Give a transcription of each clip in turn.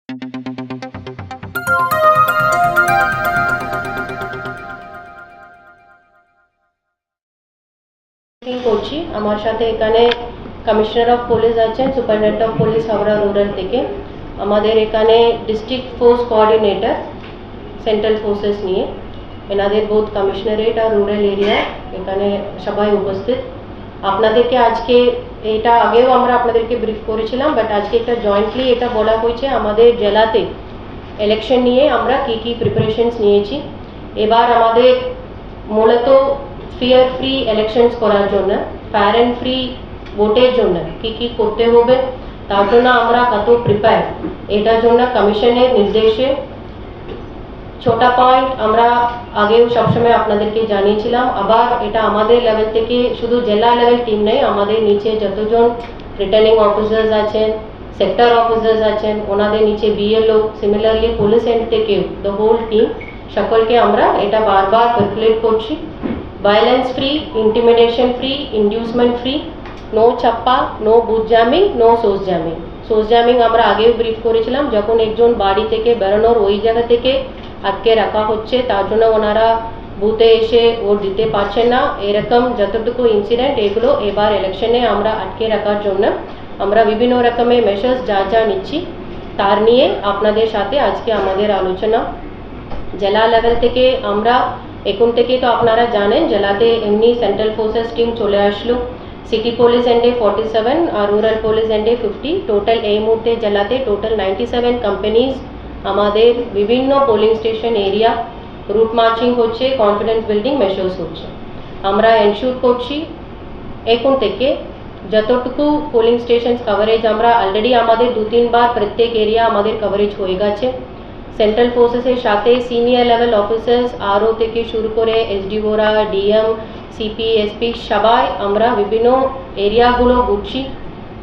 করছি আমার সাথে এখানে কমিশনার অফ পুলিশ আছেন, superintendent of police Howrah rural থেকে, আমাদের এখানে district force coordinator central forces নিয়ে, এনাদের বোথ কমিশনারেট আর রুরাল এরিয়া এখানে সবাই উপস্থিত। আপনাদেরকে আজকে এটা আগেও আমরা আপনাদেরকে ব্রিফ করেছিলাম, বাট আজকে একটা জয়েন্টলি এটা বলা হয়েছে আমাদের জেলাতে ইলেকশন নিয়ে আমরা কি প্রিপারেশনস নিয়েছি। এবার আমাদের মূলত ফিয়ার ফ্রি ইলেকশনস করার জন্য, ফায়ার অ্যান্ড ফ্রি ভোটের জন্য কি করতে হবে তার জন্য আমরা কত প্রিপেয়ার, এটার জন্য কমিশনের নির্দেশে ছোটা পয়েন্ট আমরা আগেও সবসময় আপনাদেরকে জানিয়েছিলাম। আবার এটা আমাদের লেভেল থেকে শুধু জেলা লেভেল টিম নেই, আমাদের নিচে যতজন রিটার্নিং অফিসার্স আছেন, সেক্টর অফিসার্স আছেন, ওনাদের নিচে বিএলও, সিমিলারলি পুলিশ এন্ড থেকেও দ্য হোল টিম সকলকে আমরা এটা বারবার সার্কুলেট করছি। Violence free, intimidation free, inducement free, no ছাপ্পা, no booth jamming, no source jamming. Source jamming আমরা আগেও ব্রিফ করেছিলাম, যখন একজন বাড়ি থেকে বেরোনোর ওই জায়গা থেকে আটকে রাখা হচ্ছে, তার জন্য ওনারা বুথে এসে ভোট দিতে পারছেন না, এরকম যতটুকু ইনসিডেন্ট এগুলো এবার ইলেকশনে আমরা আটকে রাখার জন্য আমরা বিভিন্ন রকমের মেশার্স যা নিচ্ছি তার নিয়ে আপনাদের সাথে আজকে আমাদের আলোচনা। জেলা লেভেল থেকে আমরা এখন থেকে তো আপনারা জানেন জেলাতে এমনি সেন্ট্রাল ফোর্সেস টিম চলে আসলো, সিটি পুলিশ এন্ডে 47 আর রুরাল পুলিশ এন্ডে 50, টোটাল এই মুহূর্তে জেলাতে টোটাল 97 কোম্পানিজ আমাদের বিভিন্ন polling station area route marching হচ্ছে, কনফিডেন্স বিল্ডিং মেশার্স হচ্ছে। আমরা এনশিওর করছি এখন থেকে যতটুকু পোলিং স্টেশন কভারেজ আমরা অলরেডি আমাদের 2-3 বার প্রত্যেক এরিয়া আমাদের কভারেজ হয়ে গেছে। সেন্ট্রাল ফোর্সেসের সাথে সিনিয়র লেভেল অফিসার্স আরও থেকে শুরু করে এসডিওরা, ডিএম, সিপি, এসপি সবাই আমরা বিভিন্ন এরিয়াগুলো ঘুরছি,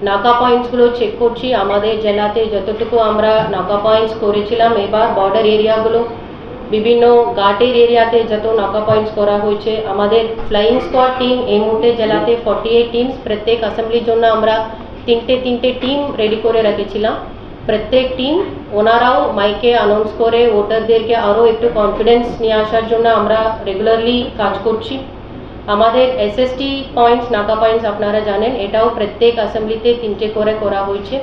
নাকা পয়েন্টসগুলো চেক করছি। আমাদের জেলাতে যতটুকু আমরা নাকা পয়েন্টস করেছিলাম, এবার বর্ডার এরিয়াগুলো বিভিন্ন ঘাটের এরিয়াতে যত নাকা পয়েন্টস করা হয়েছে, আমাদের ফ্লাইং স্কোয়াড টিম এই মুহূর্তে জেলাতে 48 টিমস, প্রত্যেক অ্যাসেম্বলির জন্য আমরা তিনটে টিম রেডি করে রেখেছিলাম। প্রত্যেক টিম ওনারাও মাইকে অ্যানাউন্স করে ভোটারদেরকে আরও একটু কনফিডেন্স নিয়ে আসার জন্য আমরা রেগুলারলি কাজ করছি। আমাদের এসএসটি পয়েন্টস, নাকা পয়েন্টস আপনারা জানেন, এটাও প্রত্যেক অ্যাসেম্বলিতে 3টে করে করা হয়েছে।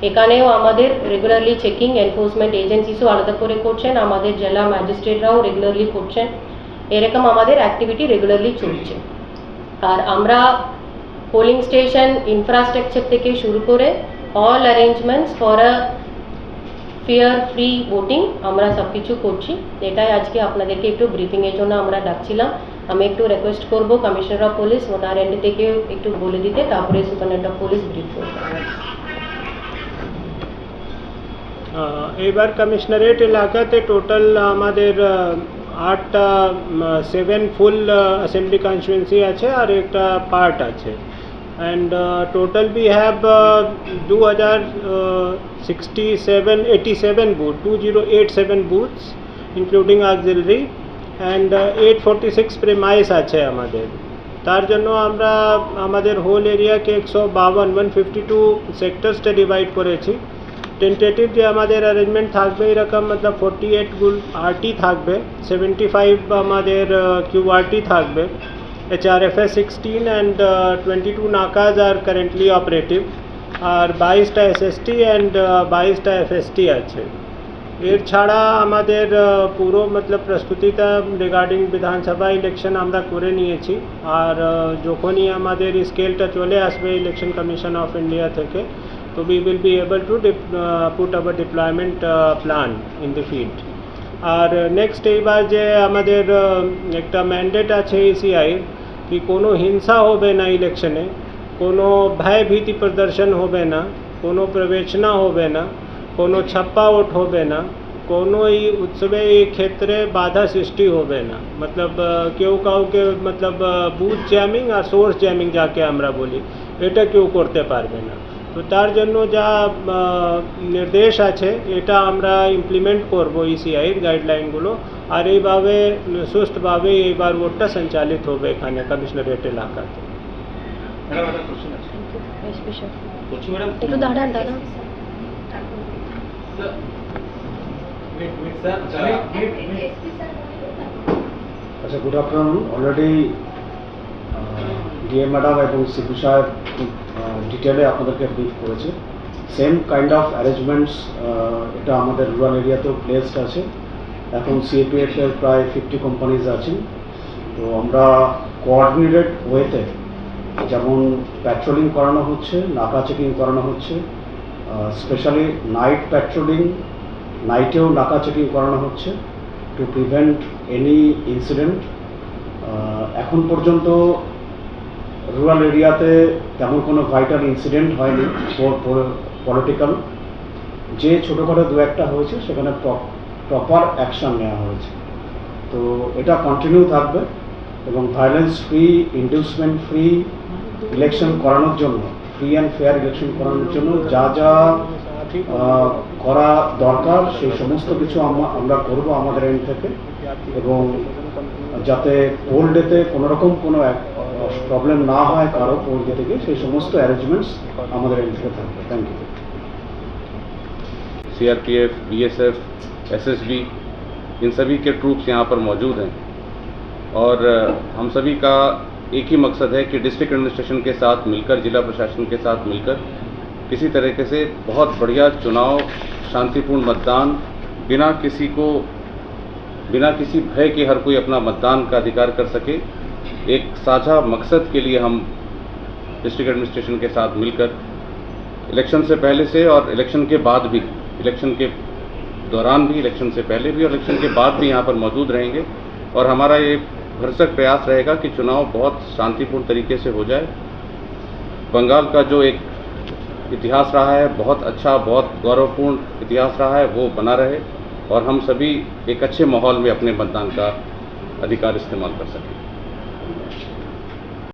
এখানেও আমাদের রেগুলারলি চেকিং এনফোর্সমেন্ট এজেন্সিসও আলাদা করে করছেন, আমাদের জেলা ম্যাজিস্ট্রেটরাও রেগুলারলি করছেন, এরকম আমাদের অ্যাক্টিভিটি রেগুলারলি চলছে। আর আমরা পোলিং স্টেশন ইনফ্রাস্ট্রাকচার থেকে শুরু করে all arrangements for a fair free voting আমরা সব কিছু করছি। এটাই আজকে আপনাদেরকে একটু ব্রিফিংয়ের জন্য আমরা ডাকছিলাম। আমি একটু রিকোয়েস্ট করব কমিশনার অফ পুলিশ ওনার এন্ড থেকে একটু বলে দিতে, তারপরে সুপারিনটেন্ডেন্ট অফ পুলিশ ব্রিফ করবে। এবার কমিশনারেট এলাকাতে টোটাল আমাদের 7 ফুল অ্যাসেম্বলি কনস্টিটুয়েন্সি আছে আর একটা পার্ট আছে, and total we have 87 booths, 2087 booths including auxiliary, and 846 premise আছে আমাদের। তার জন্য আমরা আমাদের হোল এরিয়াকে 152 সেক্টরসে ডিভাইড করেছি। টেন্টেটিভ যে আমাদের অ্যারেঞ্জমেন্ট থাকবে এরকম, মতলব 48 আরটি থাকবে, 75 আমাদের কিউআরটি থাকবে, HRFS 16 and 22 নাকাজ আর কারেন্টলি অপারেটিভ, আর 22টা এসএসটি অ্যান্ড 22টা এফএসটি আছে। এর ছাড়া আমাদের পুরো মতলব প্রস্তুতিটা রিগার্ডিং বিধানসভা ইলেকশন আমরা করে নিয়েছি, আর যখনই আমাদের স্কেলটা চলে আসবে ইলেকশন কমিশন অফ ইন্ডিয়া থেকে, তো we will be able to put our deployment plan in the field. আর নেক্সট এইবার যে আমাদের একটা ম্যান্ডেট আছে ইসিআই কি কোনো হিংসা হবে না ইলেকশনে, কোনো ভয় ভীতি প্রদর্শন হবে না, কোনো প্রবেশনা হবে না, কোনো ছাপ্পা ভোট হবে না, কোনো এই উৎসবে এই ক্ষেত্রে বাধা সৃষ্টি হবে না। মতলব কেউ কাউকে মতলব বুথ জ্যামিং আর সোর্স জ্যামিং যাকে আমরা বলি, এটা কেউ করতে পারবে না। তো তার জন্য যা নির্দেশ আছে এটা আমরা ইমপ্লিমেন্ট করব ইসিআইয়ের গাইডলাইনগুলো, আর এইভাবে সুস্থভাবে এইবার ভোটটা সঞ্চালিত হবে এখানে কমিশনারেট এলাকাতে। একটু দাঁড়ান দাদা। আচ্ছা, good afternoon. Already DM madam এবং সিপি সাহেব ডিটেলে আপনাদেরকে ব্রিফ করেছে। সেম কাইন্ড অফ অ্যারেঞ্জমেন্টস এটা আমাদের রুরাল এরিয়াতেও প্লেসড আছে। এখন সিএপিএফ এর প্রায় 50 কোম্পানিজ আছেন। তো আমরা কোঅর্ডিনেটেড ওয়েতে যেমন প্যাট্রোলিং করানো হচ্ছে, নাকা চেকিং করানো হচ্ছে, স্পেশালি নাইট প্যাট্রোলিং, নাইটেও নাকা চেকিং করানো হচ্ছে টু প্রিভেন্ট এনি ইনসিডেন্ট। এখন পর্যন্ত রুরাল এরিয়াতে তেমন কোনো ভাইটাল ইনসিডেন্ট হয়নি পলিটিক্যাল। যে ছোটোখাটো দু একটা হয়েছে সেখানে প্রপার অ্যাকশান নেওয়া হয়েছে। তো এটা কন্টিনিউ থাকবে এবং violence free, inducement free election করানোর জন্য, ফ্রি অ্যান্ড ফেয়ার ইলেকশন করানোর জন্য যা যা করা দরকার সেই সমস্ত কিছু আমরা করব আমাদের এন্ড থেকে, এবং যাতে পোল ডেতে কোনোরকম কোনো প্রবলেম না হয় কারো পোল ডে থেকে, সেই সমস্ত অ্যারেঞ্জমেন্টস আমাদের এন্ড থেকে থাকবে। Thank you. CRPF, BSF, SSB, इन सभी के ट्रूप्स यहाँ पर मौजूद हैं और हम सभी का एक ही मकसद है कि डिस्ट्रिक्ट एडमिनिस्ट्रेशन के साथ मिलकर, जिला प्रशासन के साथ मिलकर किसी तरीके से बहुत बढ़िया चुनाव, शांतिपूर्ण मतदान, बिना किसी भय के हर कोई अपना मतदान का अधिकार कर सके, एक साझा मकसद के लिए हम डिस्ट्रिक्ट एडमिनिस्ट्रेशन के साथ मिलकर इलेक्शन से पहले से और इलेक्शन के बाद भी, इलेक्शन के दौरान भी, इलेक्शन से पहले भी और इलेक्शन के बाद भी यहाँ पर मौजूद रहेंगे। और हमारा ये भरसक प्रयास रहेगा कि चुनाव बहुत शांतिपूर्ण तरीके से हो जाए। बंगाल का जो एक इतिहास रहा है, बहुत अच्छा, बहुत गौरवपूर्ण इतिहास रहा है, वो बना रहे और हम सभी एक अच्छे माहौल में अपने मतदान का अधिकार इस्तेमाल कर सकें।